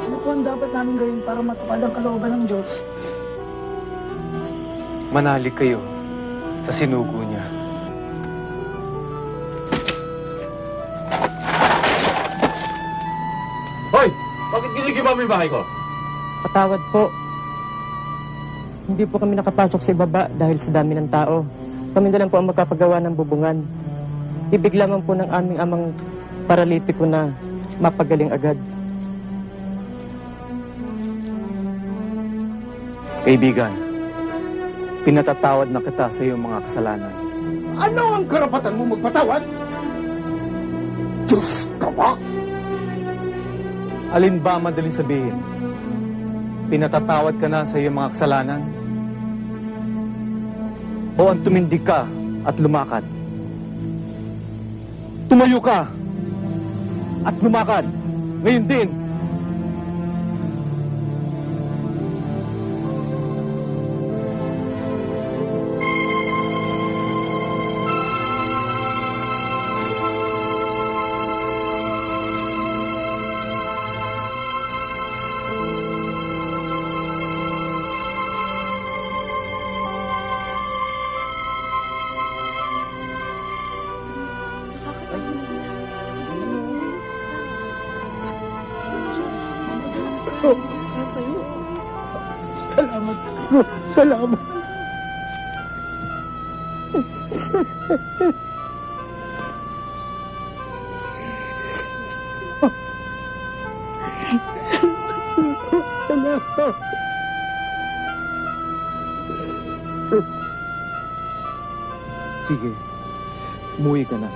Ano po ang dapat namin gawin para matupad ang kalooban ng Diyos? Manalig kayo sa sinugo niya. Hoy! Bakit ginigima mo yung bahay ko? Patawad po. Hindi po kami nakapasok sa ibaba dahil sa dami ng tao. Kami na lang po ang magkapagawa ng bubungan. Ibig lamang po ng aming amang paralitiko na mapagaling agad. Kaibigan, pinatatawad na kita sa iyong mga kasalanan. Ano ang karapatan mo magpatawad? Diyos ka ba? Alin ba madaling sabihin? Pinatatawad ka na sa iyong mga kasalanan? O ang tumindig ka at lumakad? Tumayo ka at lumakad. Ngayon din. Salamat. Salamat. Sige, umuwi ka na.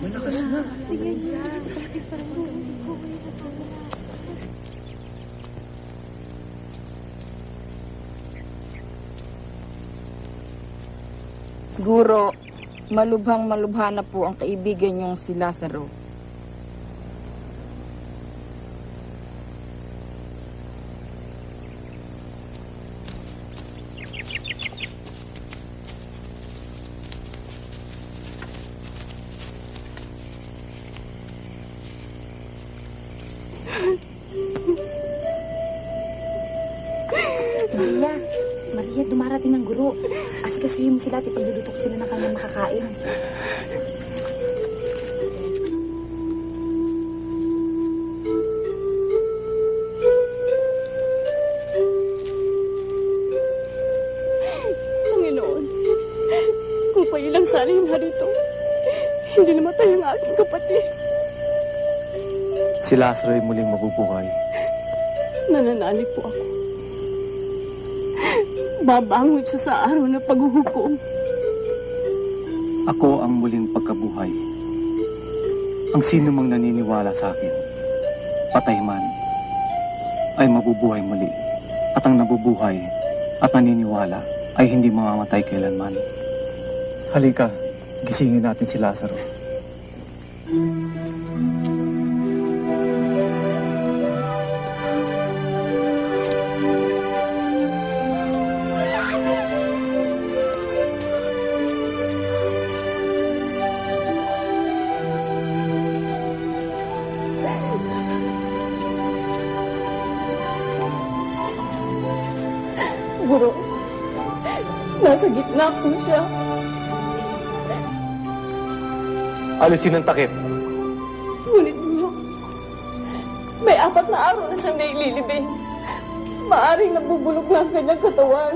Malakas na. Guro, malubhang-malubha na po ang kaibigan niyong si Lazaro. Maria, dumarating ang guro. Asikasuhin mo sila at ipagdudutok sila ng kanilang makakain. Panginoon, kung pailang sana yung harito, hindi namatay ang aking kapatid. Si Lazaro ay muling mabubuhay. Nananalig po ako. Babangon siya sa araw na paghuhukom. Ako ang muling pagkabuhay. Ang sino mang naniniwala sa akin, patay man, ay mabubuhay muli. At ang nabubuhay at naniniwala ay hindi mamamatay kailanman. Halika, gisingin natin si Lazaro. Guro, nasa gitna po siya. Alisin ang takip. Ngunit mo, may 4 na araw na siyang naililibing. Maaring nabubulog na ang kanyang katawan.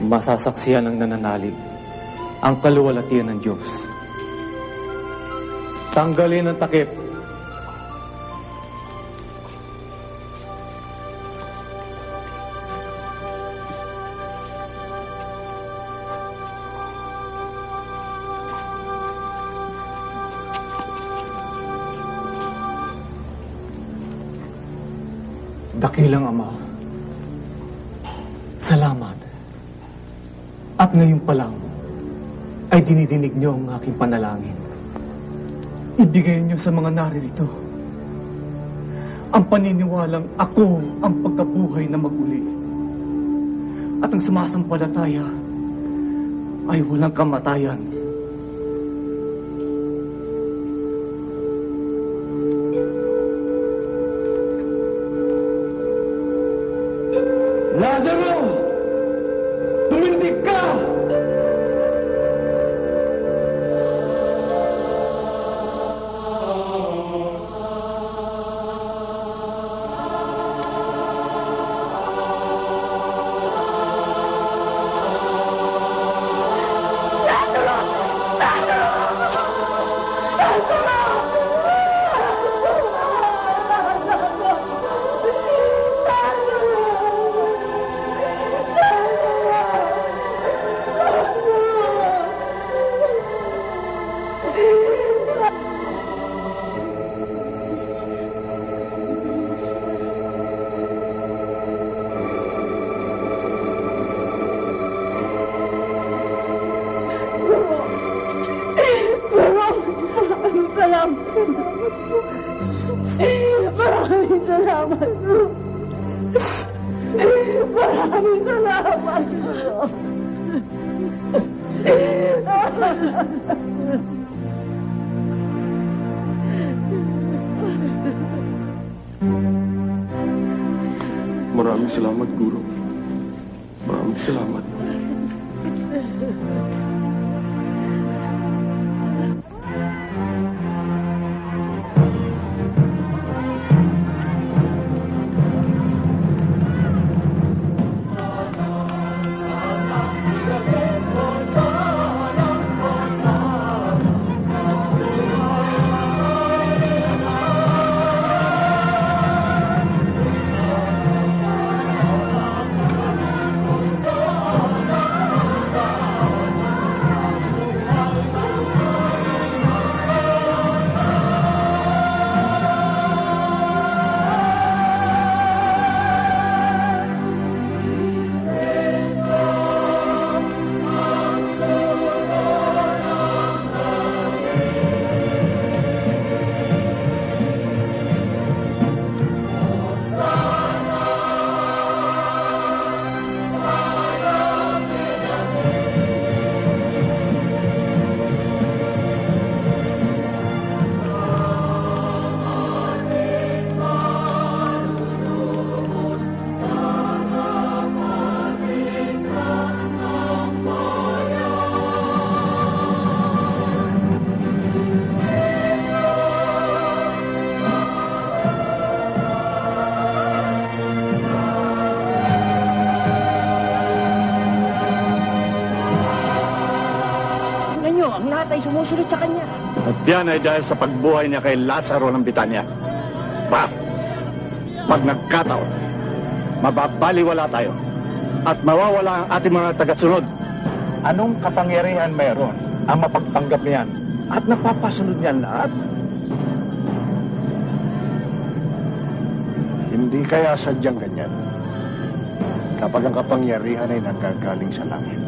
Masasaksiyan ng nananalig ang kaluwalhatian ng Diyos. Tanggalin ang takip. Dakilang Ama, salamat. At ngayon pa lang, ay dinidinig niyo ang aking panalangin. Ibigay niyo sa mga naririto ang paniniwalang ako ang pagkabuhay na maguli. At ang sumasampalataya ay walang kamatayan. Lazaro! Tumindig ka! Maraming salamat po. Maraming salamat po. Maraming salamat, Guro. Maraming salamat. Ang lahat ay sumusunod sa kanya. At yan ay dahil sa pagbuhay niya kay Lazaro ng Bitanya. Pag nagkataon, mababaliwala tayo at mawawala ang ating mga tagasunod. Anong kapangyarihan mayroon ang mapagpanggap niyan at napapasunod niyan lahat? Hindi kaya sadyang ganyan kapag ang kapangyarihan ay nanggagaling sa langit.